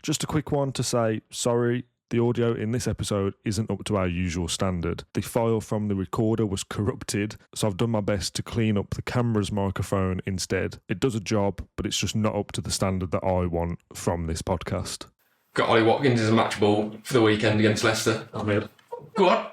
Just a quick one to say, sorry, the audio in this episode isn't up to our usual standard. The file from the recorder was corrupted, so I've done my best to clean up the camera's microphone instead. It does a job, but it's just not up to the standard that I want from this podcast. Got Ollie Watkins as a match ball for the weekend against Leicester. I'm in. Go on.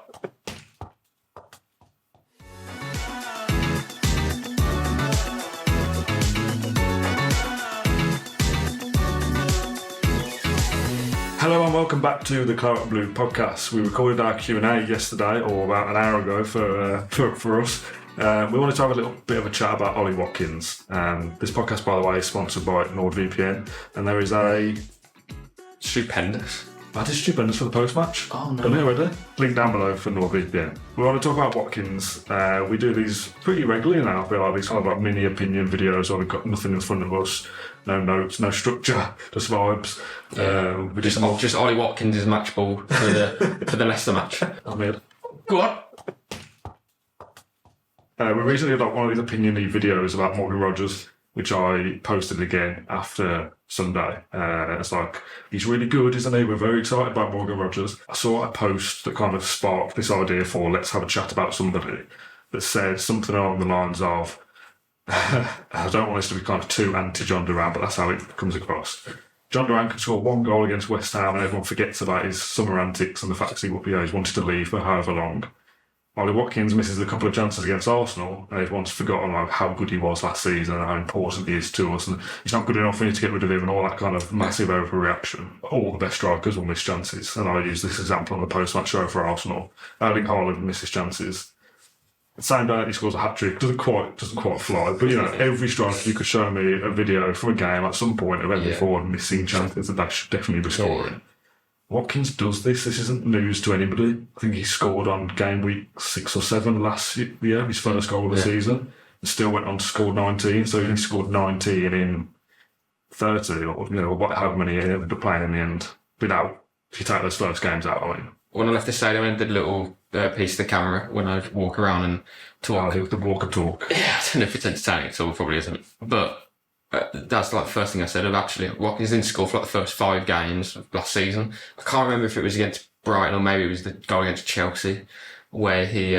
Hello and welcome back to the Claret Blue podcast. We recorded our Q&A yesterday, or about an hour ago for us. We wanted to have a little bit of a chat about Ollie Watkins. This podcast, by the way, is sponsored by NordVPN, and there is a Stupendous. That is stupendous for the post-match. Oh, no. Done it already? Link down below for NordVPN. We want to talk about Watkins. We do these pretty regularly now. I feel like these kind of like mini opinion videos where we've got nothing in front of us, no notes, no structure, just vibes. Just Ollie Watkins is match ball for the Leicester match. I'm in. Go on. We recently did one of these opinion-y videos about Morgan Rogers, which I posted again after Sunday. It's like, he's really good, isn't he? We're very excited about Morgan Rogers. I saw a post that kind of sparked this idea for let's have a chat about somebody that said something along the lines of, I don't want this to be kind of too anti-John Duran, but that's how it comes across. John Duran can score one goal against West Ham and everyone forgets about his summer antics and the fact that he's wanted to leave for however long. Ollie Watkins misses a couple of chances against Arsenal and everyone's forgotten like how good he was last season and how important he is to us, and he's not good enough, we need to get rid of him, and all that kind of massive overreaction. All the best strikers will miss chances, and I use this example on the post-match show for Arsenal. Erling Haaland misses chances. The same day he scores a hat-trick, doesn't quite fly, but every striker, you could show me a video from a game at some point of every forward missing chances that they should definitely be scoring. Yeah. Watkins does this. This isn't news to anybody. I think he scored on game week 6 or 7 last year, his first goal of the season, and still went on to score 19. So he scored 19 in 30, or however many he ended up playing in the end. Without, if you take those first games out, I mean. When I left the stadium, I did a little piece of the camera when I walk around and talk. The walk and talk. Yeah, I don't know if it's entertaining at all, probably isn't. But that's like the first thing I said of actually Watkins didn't score for like the first 5 games of last season. I can't remember if it was against Brighton or maybe it was the goal against Chelsea where he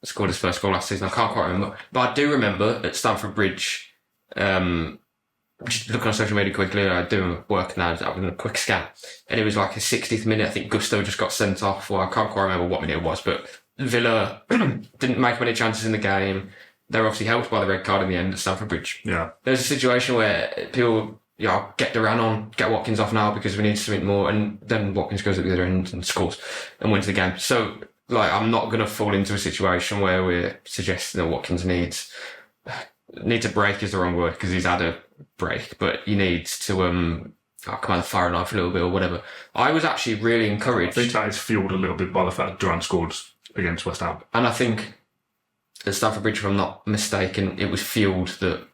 scored his first goal last season. I can't quite remember. But I do remember at Stamford Bridge, just looking on social media quickly, I do work now, having a quick scan, and it was like a 60th minute. I think Gusto just got sent off. Well, I can't quite remember what minute it was, but Villa didn't make many chances in the game. They were obviously helped by the red card in the end at Stamford Bridge. Yeah. There's a situation where people, get Duran on, get Watkins off now because we need something more, and then Watkins goes at the other end and scores and wins the game. So, I'm not going to fall into a situation where we're suggesting that Watkins needs to break is the wrong word because he's had a break, but he needs to come out of fire knife a little bit or whatever. I was actually really encouraged. I think that is fueled a little bit by the fact that Duran scored against West Ham. And I think at Stamford Bridge, if I'm not mistaken, it was fueled that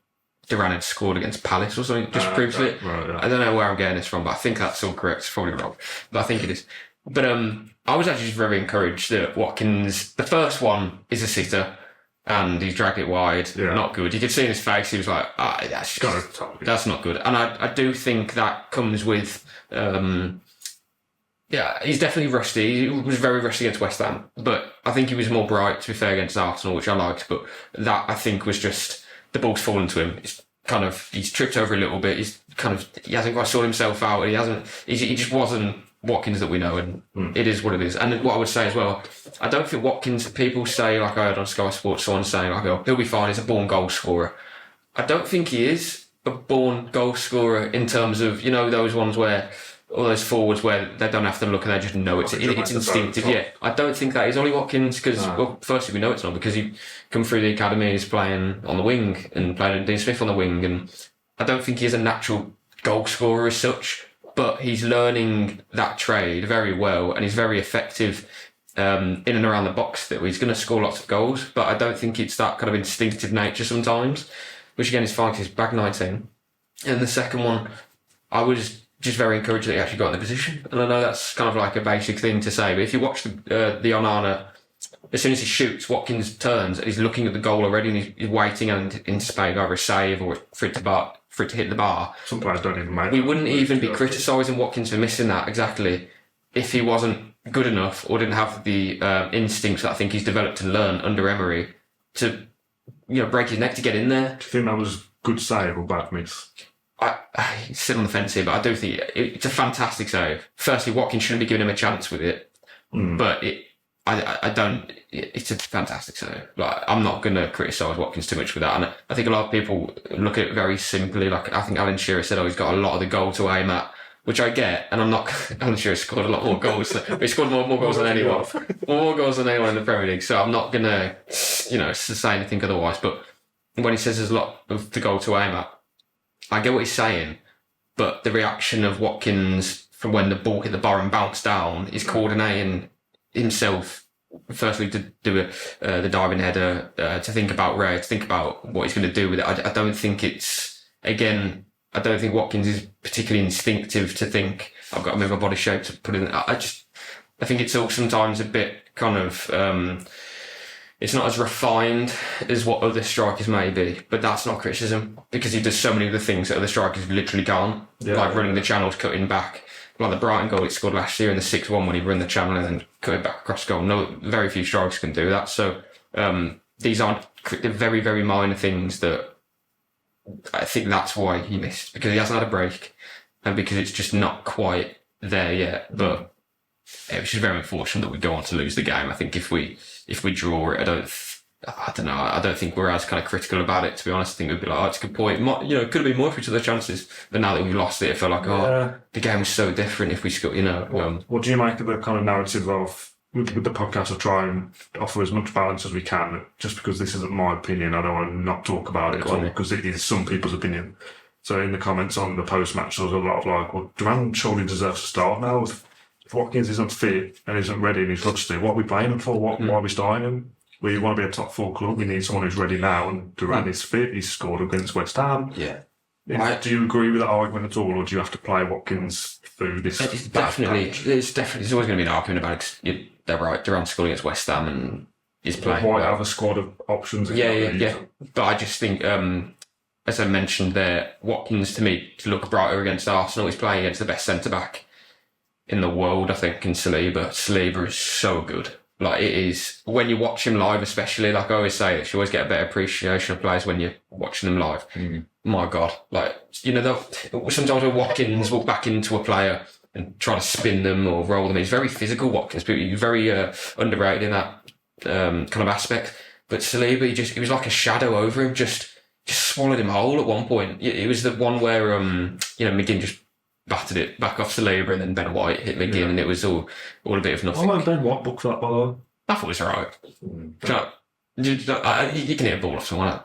Duran had scored against Palace or something just previously. Right, yeah. I don't know where I'm getting this from, but I think that's all correct. It's probably wrong, but I think it is. But I was actually just very encouraged that Watkins, the first one is a sitter and he's dragged it wide, not good. You could see in his face, he was like, that's not good. And I do think that comes with, he's definitely rusty. He was very rusty against West Ham, but I think he was more bright, to be fair, against Arsenal, which I liked. But that, I think, was just the ball's fallen to him. He's tripped over a little bit. He hasn't quite sorted himself out. He just wasn't Watkins that we know, and it is what it is. And what I would say as well, I don't think Watkins, people say, like I heard on Sky Sports, someone saying, he'll be fine, he's a born goal scorer. I don't think he is a born goal scorer in terms of, those ones where, all those forwards where they don't have to look and they just know it's instinctive. Yeah, I don't think that is Ollie Watkins because, firstly, we know it's not because he come through the academy and he's playing on the wing and playing Dean Smith on the wing, and I don't think he is a natural goal scorer as such, but he's learning that trade very well and he's very effective in and around the box. That he's going to score lots of goals, but I don't think it's that kind of instinctive nature sometimes, which again is fine because he's back 19. And the second one, I was just very encouraged that he actually got in the position. And I know that's kind of like a basic thing to say, but if you watch the Onana, as soon as he shoots, Watkins turns and he's looking at the goal already and he's waiting and anticipating either a save or for it to for it to hit the bar. Some players don't even make We that. wouldn't even be criticising Watkins for missing that exactly if he wasn't good enough or didn't have the instincts that I think he's developed and learned under Emery to, break his neck to get in there. Do you think that was good save or bad miss? I sit on the fence here, but I do think it's a fantastic save. Firstly, Watkins shouldn't be giving him a chance with it, but I don't. It's a fantastic save. Like, I'm not going to criticise Watkins too much for that, and I think a lot of people look at it very simply. Like, I think Alan Shearer said, he's got a lot of the goal to aim at, which I get, and I'm not. Alan Shearer scored a lot more goals. He scored more goals than anyone, more goals than anyone in the Premier League. So I'm not going to, say anything otherwise. But when he says there's a lot of the goal to aim at, I get what he's saying, but the reaction of Watkins from when the ball hit the bar and bounced down is coordinating himself, firstly to do the diving header, to think about Ray, to think about what he's going to do with it. I don't think I don't think Watkins is particularly instinctive to think, I've got to move my body shape to put it in. I think it's all sometimes a bit kind of, it's not as refined as what other strikers may be, but that's not criticism because he does so many other things that other strikers literally can't, like running the channels, cutting back. Like the Brighton goal he scored last year in the 6-1 when he ran the channel and then cut it back across goal. No, very few strikers can do that. So these aren't very, very minor things that I think that's why he missed, because he hasn't had a break and because it's just not quite there yet. But it was just very unfortunate that we go on to lose the game. I think if we draw it, I don't know. I don't think we're as kind of critical about it, to be honest. I think we'd be like, it's a good point. It could have been more if we took the chances. But now that we've lost it, it felt like, the game was so different if we scored, What do you make of the kind of narrative of, with the podcast, of try and offer as much balance as we can? Just because this isn't my opinion, I don't want to not talk about it, because it is some people's opinion. So in the comments on the post-match, there was a lot of like, well, Duran surely deserves to start now. If Watkins isn't fit and isn't ready and he's rusty, what are we playing him for? Why are we starting him? We want to be a top 4 club. We need someone who's ready now, and Duran is fit. He's scored against West Ham. Yeah. Do you agree with that argument at all, or do you have to play Watkins through this? It's definitely. There's always going to be an argument about it. They're right. Duran scored against West Ham and he's playing. Why have a squad of options? Yeah. But I just think, as I mentioned there, Watkins to me to look brighter against Arsenal. He's playing against the best centre back in the world, I think, in Saliba. Saliba is so good. Like, it is, when you watch him live, especially, like I always say, you always get a better appreciation of players when you're watching them live. My God. Like, sometimes when Watkins will back into a player and try to spin them or roll them, he's very physical, Watkins, but he's very underrated in that kind of aspect. But Saliba, he was like a shadow over him, just swallowed him whole at one point. It was the one where, McGinn just battered it back off Saliba and then Ben White hit McGinn, and it was all a bit of nothing. I like Ben White book for that, by the way. I thought it was alright. You can hit a ball off someone.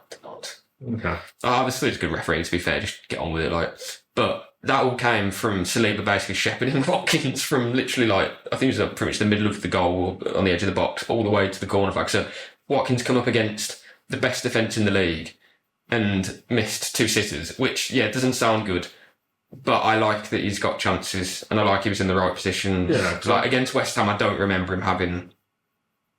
Okay. Obviously, it's a good referee, to be fair, just get on with it. But that all came from Saliba basically shepherding Watkins from literally, I think it was pretty much the middle of the goal, on the edge of the box, all the way to the corner flag. So Watkins come up against the best defence in the league and missed 2 sitters, which, doesn't sound good. But I like that he's got chances, and I like he was in the right position. Yeah, like against West Ham, I don't remember him having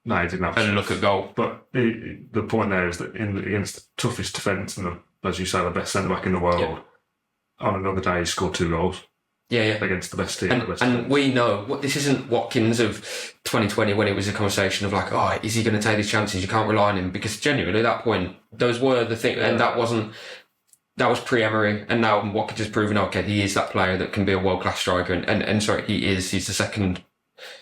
he didn't have a look at goal. But the point there is that against the toughest defence and, as you say, the best centre-back in the world, on another day he scored 2 goals. Yeah. Against the best team. And we know, this isn't Watkins of 2020 when it was a conversation of like, is he going to take these chances? You can't rely on him. Because genuinely, at that point, those were the things, and that was pre-Emery, and now Watkins has proven, okay, he is that player that can be a world-class striker, and sorry, he's the second,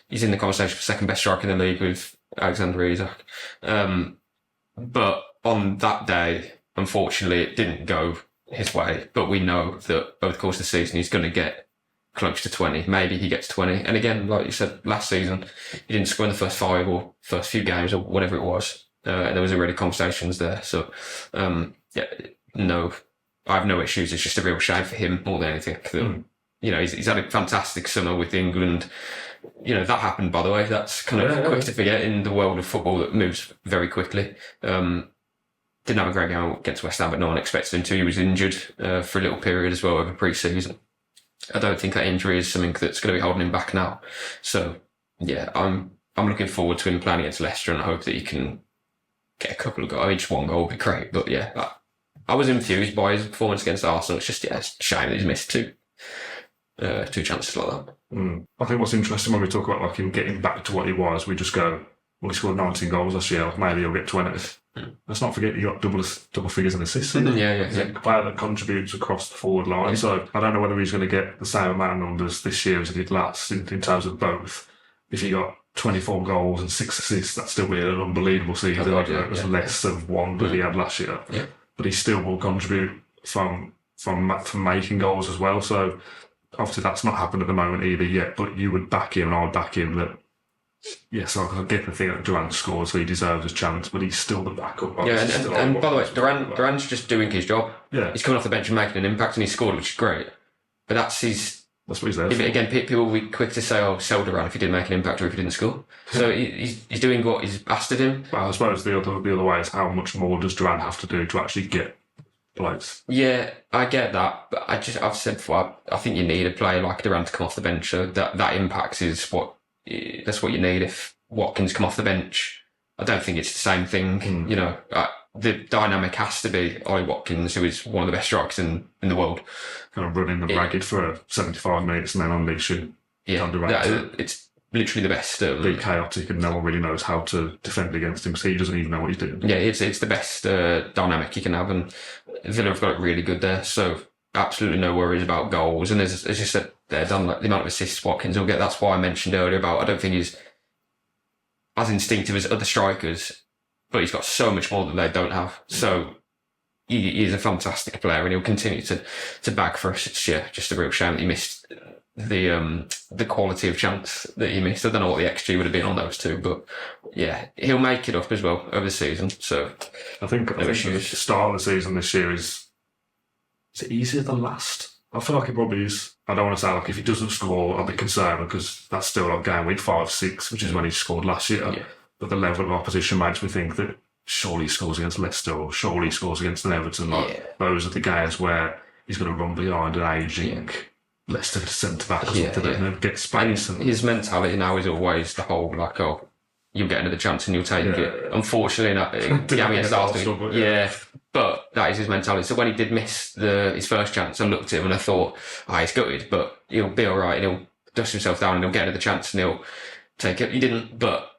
he's in the conversation for second best striker in the league with Alexander Isak. But on that day, unfortunately, it didn't go his way, but we know that over the course of the season, he's going to get close to 20. Maybe he gets 20. And again, like you said, last season, he didn't score in the first 5 or first few games or whatever it was. There was already conversations there. So, no, I have no issues. It's just a real shame for him more than anything. He's had a fantastic summer with England. That happened, by the way. That's kind of quick to forget in the world of football that moves very quickly. Didn't have a great game against West Ham, but no one expected him to. He was injured for a little period as well over pre-season. I don't think that injury is something that's going to be holding him back now. So, I'm looking forward to him playing against Leicester, and I hope that he can get a couple of goals. I mean, just 1 goal would be great, but I was infused by his performance against Arsenal. It's just, it's a shame that he's missed two chances like that. I think what's interesting when we talk about like him getting back to what he was, we just go, well, he scored 19 goals last year, like maybe he'll get 20. Let's not forget he got double figures in assists. Yeah. He's a player that contributes across the forward line. Yeah. So I don't know whether he's going to get the same amount of numbers this year as he did last in terms of both. If he got 24 goals and 6 assists, that'd still be an unbelievable season. It was less of one that he had last year. Yeah. But he still will contribute from making goals as well. So obviously that's not happened at the moment either yet, but you would back him and I would back him that, yes, I get the thing that Durant scores, so he deserves his chance, but he's still the backup. And by the way, Durant's just doing his job. Yeah. He's coming off the bench and making an impact, and he scored, which is great. But that's what he's there for. Again, people will be quick to say, oh, sell Durant if he didn't make an impact or if he didn't score. So he's doing what he's asked of him. Well, I suppose the other way is how much more does Durant have to do to actually get plays? Yeah, I get that, but I've said before, I think you need a player like Durant to come off the bench, so that impact is that's what you need. If Watkins come off the bench, I don't think it's the same thing. You know, the dynamic has to be Ollie Watkins, who is one of the best strikers in the world. Kind of running the ragged for 75 minutes and then unleashing. Yeah, it's literally the best. Be chaotic and no one really knows how to defend against him because he doesn't even know what he's doing. Yeah, it's the best dynamic you can have, and Villa have got it really good there. So absolutely no worries about goals. And as you said, they're done like the amount of assists Watkins will get. That's why I mentioned earlier about I don't think he's as instinctive as other strikers, but he's got so much more that they don't have. So he is a fantastic player, and he'll continue to bag for us. It's just a real shame that he missed the quality of chance that he missed. I don't know what the XG would have been on those two, but yeah, he'll make it up as well over the season. So I think the start of the season this year is it easier than last? I feel like it probably is. I don't want to say like if he doesn't score, I'll be concerned because that's still like game week 5-6, which is when he scored last year. Yeah. But the level of opposition makes me think that surely he scores against Leicester or surely he scores against an Everton. Those are the games where he's going to run behind an aging Leicester centre back or something and then get space. And his mentality now is always the whole like, oh, you'll get another chance and you'll take it. Unfortunately, but that is his mentality. So when he did miss his first chance, I looked at him and I thought, he's gutted, but he'll be all right and he'll dust himself down and he'll get another chance and he'll take it. He didn't, but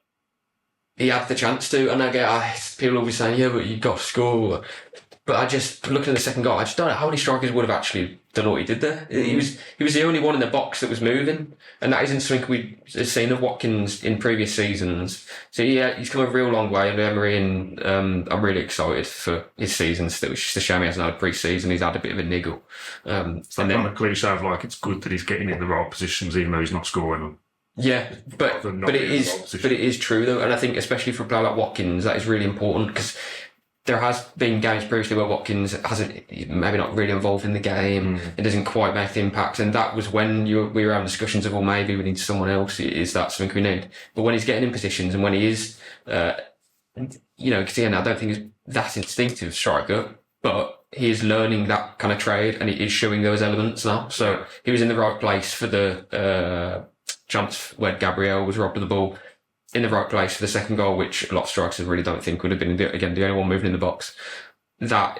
he had the chance to. And I get people will be saying, yeah, but you got to score. But I just, looking at the second goal, I just don't know how many strikers would have actually done what he did there. He was the only one in the box that was moving. And that isn't something we've seen of Watkins in previous seasons. So yeah, he's come a real long way under Emery, and I'm really excited for his seasons. It was just a shame he hasn't had a pre-season. He's had a bit of a niggle. It's that kind of cliche of like, it's good that he's getting in the right positions even though he's not scoring them. Yeah, but it is true though. And I think especially for a player like Watkins, that is really important because there has been games previously where Watkins hasn't, maybe not really involved in the game. It doesn't quite make the impact. And that was when we were having discussions of, well, maybe we need someone else. Is that something we need? But when he's getting in positions and when he is, because I don't think he's that instinctive striker, but he is learning that kind of trade and he is showing those elements now. So he was in the right place for the chance where Gabriel was robbed of the ball. In the right place for the second goal, which a lot of strikers really don't think would have been, again, the only one moving in the box. That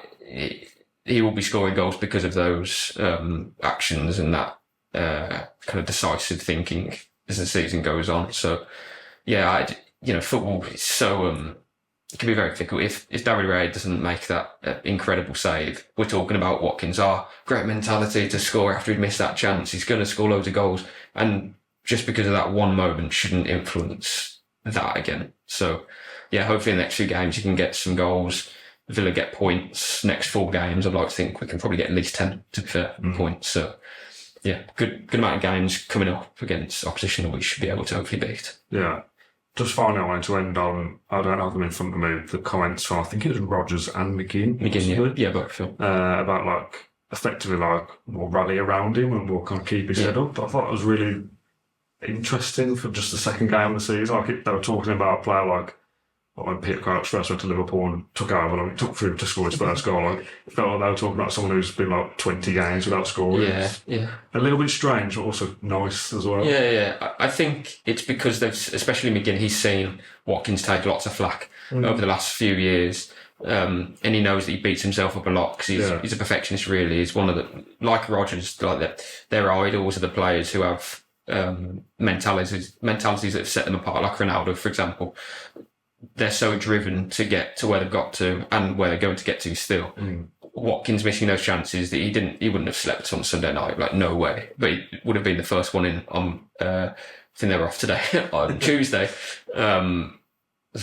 he will be scoring goals because of those actions and that kind of decisive thinking as the season goes on. So, yeah, football is so it can be very difficult. If David Ray doesn't make that incredible save, we're talking about Watkins. Great mentality to score after he'd missed that chance. He's going to score loads of goals, and just because of that one moment shouldn't influence that again. So yeah, hopefully in the next few games you can get some goals. Villa get points. Next 4 games, I'd like to think we can probably get at least 10 to be fair points. So yeah, good amount of games coming up against opposition that we should be able to hopefully beat. Yeah. Just finally, I wanted to end on, I don't have them in front of me, the comments from, I think it was Rodgers and McGinn. Yeah, both. About like effectively like we'll rally around him and we'll kind of keep his head up. I thought it was really interesting for just the second game of the season. Like they were talking about a player like when Peter Crouch first went to Liverpool and took over, like, took through to score his first goal. Like it felt like they were talking about someone who's been like 20 games without scoring. Yeah. A little bit strange, but also nice as well. Yeah. I think it's because they've, especially McGinn, he's seen Watkins take lots of flack over the last few years. And he knows that he beats himself up a lot because he's a perfectionist. Really, he's one of the, like Rodgers, like that. Their idols are the players who have mentalities that have set them apart. Like Ronaldo, for example, they're so driven to get to where they've got to and where they're going to get to still. Watkins missing those chances that he wouldn't have slept on Sunday night, like no way. But he would have been the first one in on. I think they were off today on Tuesday. So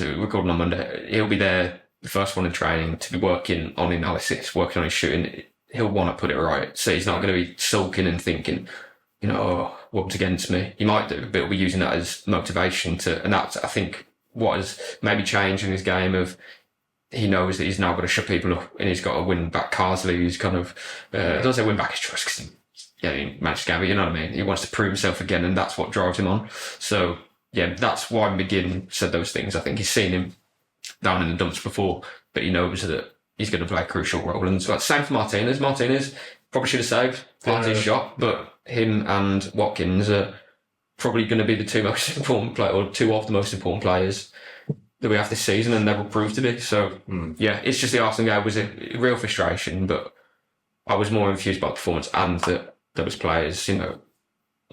we're recording on Monday. He'll be there, the first one in training, to be working on analysis, working on his shooting. He'll want to put it right, so he's not going to be sulking and thinking, oh, what's against me. He might do, but he'll be using that as motivation to, and that's, I think, what has maybe changed in his game of. He knows that he's now got to shut people up and he's got to win back Carsley, who's kind of, I don't say win back his trust because he managed to get it, you know what I mean? He wants to prove himself again and that's what drives him on. So, yeah, that's why McGinn said those things. I think he's seen him down in the dumps before, but he knows that he's going to play a crucial role. And so, same for Martinez. Martinez probably should have saved part of his shot, but him and Watkins are probably going to be the two most important players, or two of the most important players that we have this season, and they will prove to be. So, yeah, it's just the Arsenal game was a real frustration, but I was more infused by the performance and that those players,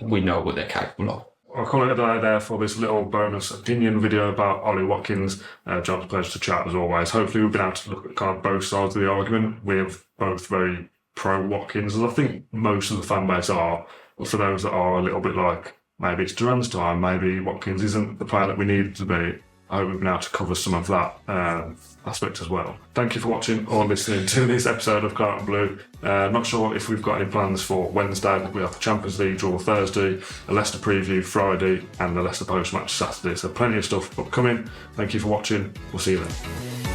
we know what they're capable of. I'll call it a day there for this little bonus opinion video about Ollie Watkins. John's a pleasure to chat as always. Hopefully we've been able to look at kind of both sides of the argument. We're both very pro Watkins, as I think most of the fan base are. But for those that are a little bit like, maybe it's Duran's time, maybe Watkins isn't the player that we need to be, I hope we've been able to cover some of that aspect as well. Thank you for watching or listening to this episode of Claret and Blue. Not sure if we've got any plans for Wednesday. We have the Champions League draw Thursday, a Leicester preview Friday, and the Leicester post-match Saturday. So plenty of stuff upcoming. Thank you for watching. We'll see you then.